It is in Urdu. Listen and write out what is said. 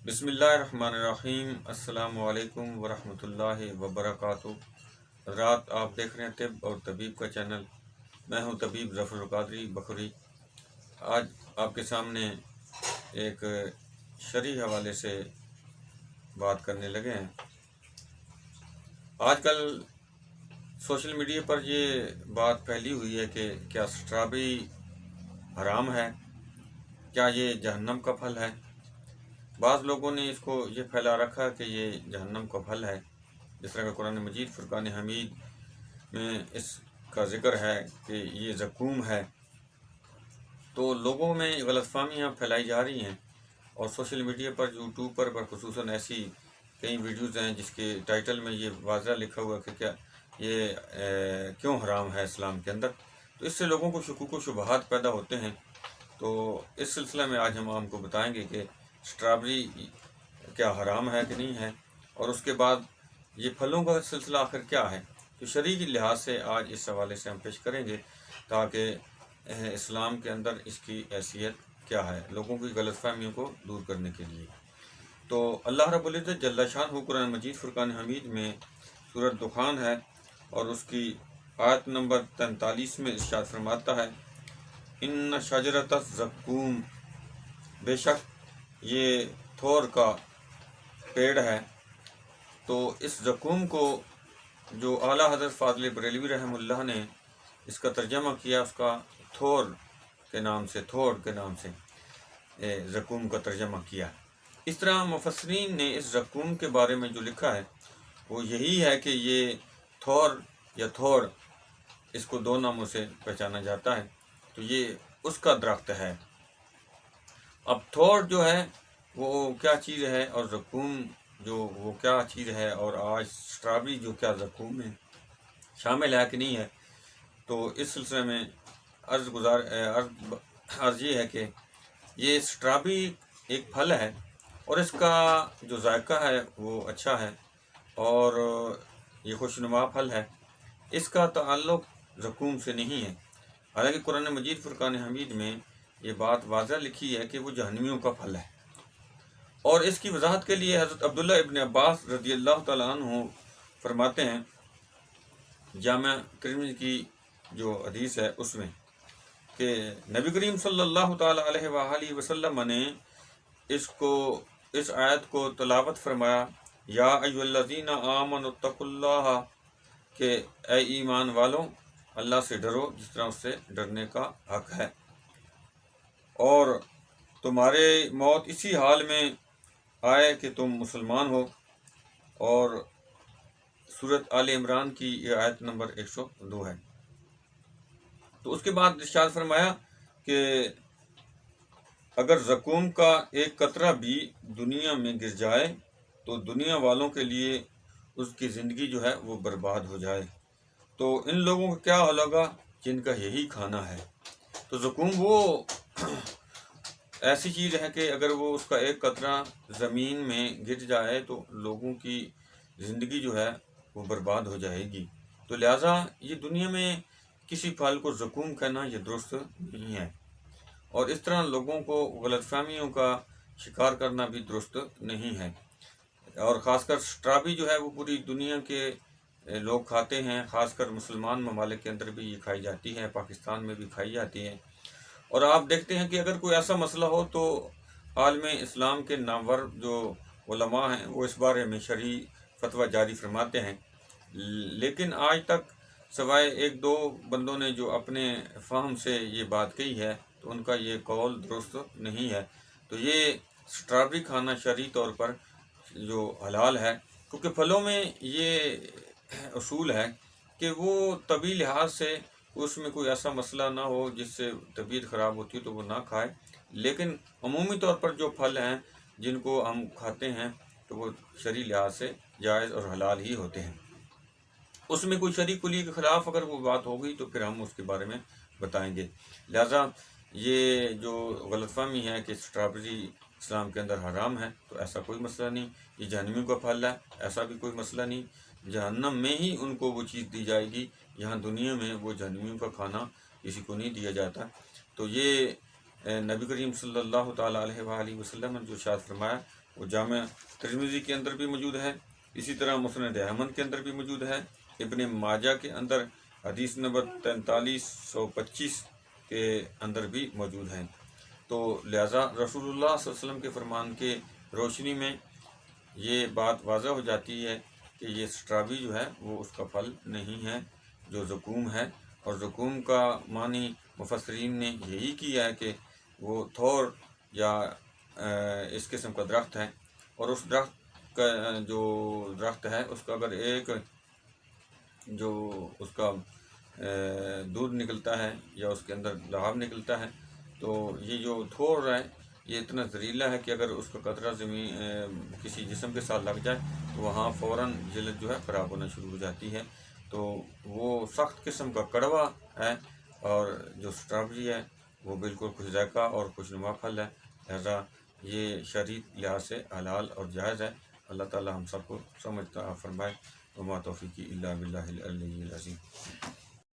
بسم اللہ الرحمن الرحیم۔ السلام علیکم ورحمۃ اللہ وبرکاتہ۔ حضرات، آپ دیکھ رہے ہیں طب اور طبیب کا چینل۔ میں ہوں طبیب ظفر القادری بکھری۔ آج آپ کے سامنے ایک شرعی حوالے سے بات کرنے لگے ہیں۔ آج کل سوشل میڈیا پر یہ بات پھیلی ہوئی ہے کہ کیا اسٹرابری حرام ہے، کیا یہ جہنم کا پھل ہے۔ بعض لوگوں نے اس کو یہ پھیلا رکھا کہ یہ جہنم کا پھل ہے، جس طرح کہ قرآن مجید فرقان حمید میں اس کا ذکر ہے کہ یہ زقوم ہے۔ تو لوگوں میں غلط فہمیاں پھیلائی جا رہی ہیں، اور سوشل میڈیا پر یوٹیوب پر خصوصاً ایسی کئی ویڈیوز ہیں جس کے ٹائٹل میں یہ واضح لکھا ہوا کہ کیا یہ کیوں حرام ہے اسلام کے اندر۔ تو اس سے لوگوں کو شکوک و شبہات پیدا ہوتے ہیں۔ تو اس سلسلہ میں آج ہم آپ کو بتائیں گے کہ اسٹرابری کیا حرام ہے کہ نہیں ہے، اور اس کے بعد یہ پھلوں کا سلسلہ آخر کیا ہے۔ تو شرعی لحاظ سے آج اس حوالے سے ہم پیش کریں گے تاکہ اسلام کے اندر اس کی حیثیت کیا ہے، لوگوں کی غلط فہمیوں کو دور کرنے کے لیے۔ تو اللہ رب العزت جل شانہ قرآن مجید فرقان حمید میں سورۃ دخان ہے، اور اس کی آیت نمبر 43 میں ارشاد فرماتا ہے، ان شجرۃ الزقوم، بے شک یہ تھور کا پیڑ ہے۔ تو اس زقوم کو جو اعلیٰ حضرت فاضل بریلوی رحمہ اللہ نے اس کا ترجمہ کیا، اس کا تھور کے نام سے زقوم کا ترجمہ کیا۔ اس طرح مفسرین نے اس زقوم کے بارے میں جو لکھا ہے وہ یہی ہے کہ یہ تھور یا تھوڑ، اس کو دو ناموں سے پہچانا جاتا ہے۔ تو یہ اس کا درخت ہے۔ اب تھوڑ جو ہے وہ کیا چیز ہے، اور زقوم جو وہ کیا چیز ہے، اور آج اسٹرابری جو کیا زقوم میں شامل ہے کہ نہیں ہے۔ تو اس سلسلے میں عرض یہ ہے کہ یہ اسٹرابری ایک پھل ہے، اور اس کا جو ذائقہ ہے وہ اچھا ہے، اور یہ خوشنما پھل ہے۔ اس کا تعلق زقوم سے نہیں ہے، حالانکہ قرآن مجید فرقان حمید میں یہ بات واضح لکھی ہے کہ وہ جہنمیوں کا پھل ہے۔ اور اس کی وضاحت کے لیے حضرت عبداللہ ابن عباس رضی اللہ تعالیٰ عنہ فرماتے ہیں، جامع ترمذی کی جو حدیث ہے اس میں، کہ نبی کریم صلی اللہ تعالیٰ علیہ وآلہ وسلم نے اس آیت کو تلاوت فرمایا، یا ایھا الذین آمنوا اتقوا اللہ، کہ اے ایمان والوں اللہ سے ڈرو جس طرح اس سے ڈرنے کا حق ہے، اور تمہارے موت اسی حال میں آئے کہ تم مسلمان ہو۔ اور سورۃ آل عمران کی یہ آیت نمبر 102 ہے۔ تو اس کے بعد ارشاد فرمایا کہ اگر زقوم کا ایک قطرہ بھی دنیا میں گر جائے تو دنیا والوں کے لیے اس کی زندگی جو ہے وہ برباد ہو جائے، تو ان لوگوں کا کیا ہوگا جن کا یہی کھانا ہے۔ تو زقوم وہ ایسی چیز ہے کہ اگر وہ اس کا ایک قطرہ زمین میں گر جائے تو لوگوں کی زندگی جو ہے وہ برباد ہو جائے گی۔ تو لہٰذا یہ دنیا میں کسی پھل کو زقوم کہنا یہ درست نہیں ہے، اور اس طرح لوگوں کو غلط فہمیوں کا شکار کرنا بھی درست نہیں ہے۔ اور خاص کر اسٹرابری جو ہے وہ پوری دنیا کے لوگ کھاتے ہیں، خاص کر مسلمان ممالک کے اندر بھی یہ کھائی جاتی ہے، پاکستان میں بھی کھائی جاتی ہے۔ اور آپ دیکھتے ہیں کہ اگر کوئی ایسا مسئلہ ہو تو عالم اسلام کے نامور جو علماء ہیں وہ اس بارے میں شرعی فتویٰ جاری فرماتے ہیں، لیکن آج تک سوائے ایک دو بندوں نے جو اپنے فہم سے یہ بات کہی ہے تو ان کا یہ قول درست نہیں ہے۔ تو یہ اسٹرابری کھانا شرعی طور پر جو حلال ہے، کیونکہ پھلوں میں یہ اصول ہے کہ وہ طبی لحاظ سے اس میں کوئی ایسا مسئلہ نہ ہو جس سے طبیعت خراب ہوتی ہے تو وہ نہ کھائے، لیکن عمومی طور پر جو پھل ہیں جن کو ہم کھاتے ہیں تو وہ شرعی لحاظ سے جائز اور حلال ہی ہوتے ہیں۔ اس میں کوئی شرعی کلی کے خلاف اگر وہ بات ہو گئی تو پھر ہم اس کے بارے میں بتائیں گے۔ لہٰذا یہ جو غلط فہمی ہے کہ اسٹرابری اسلام کے اندر حرام ہے، تو ایسا کوئی مسئلہ نہیں۔ یہ جہنمیوں کا پھل ہے، ایسا بھی کوئی مسئلہ نہیں۔ جہنم میں ہی ان کو وہ چیز دی جائے گی، یہاں دنیا میں وہ جہنمیوں کا کھانا کسی کو نہیں دیا جاتا۔ تو یہ نبی کریم صلی اللہ تعالیٰ علیہ وآلہ وسلم نے جو ارشاد فرمایا وہ جامع ترمذی کے اندر بھی موجود ہے، اسی طرح مسند احمد کے اندر بھی موجود ہے، ابن ماجہ کے اندر حدیث نمبر 4325 کے اندر بھی موجود ہے۔ تو لہٰذا رسول اللہ صلی اللہ علیہ وسلم کے فرمان کے روشنی میں یہ بات واضح ہو جاتی ہے کہ یہ اسٹرابی جو ہے وہ اس کا پھل نہیں ہے جو زقوم ہے، اور زقوم کا معنی مفسرین نے یہی کیا ہے کہ وہ تھور یا اس قسم کا درخت ہے، اور اس درخت کا جو درخت ہے اس کا اگر ایک جو اس کا دودھ نکلتا ہے یا اس کے اندر لعاب نکلتا ہے تو یہ جو تھور ہے یہ اتنا زہریلا ہے کہ اگر اس کا قطرہ کسی جسم کے ساتھ لگ جائے تو وہاں فوراً جلد جو ہے خراب ہونا شروع ہو جاتی ہے۔ تو وہ سخت قسم کا کڑوا ہے، اور جو اسٹرابری ہے وہ بالکل خوش ذائقہ اور خوشنما پھل ہے، لہذا یہ شرعی لحاظ سے حلال اور جائز ہے۔ اللہ تعالی ہم سب کو سمجھتا فرمائے۔ وما توفیقی الا باللہ العلی العظیم۔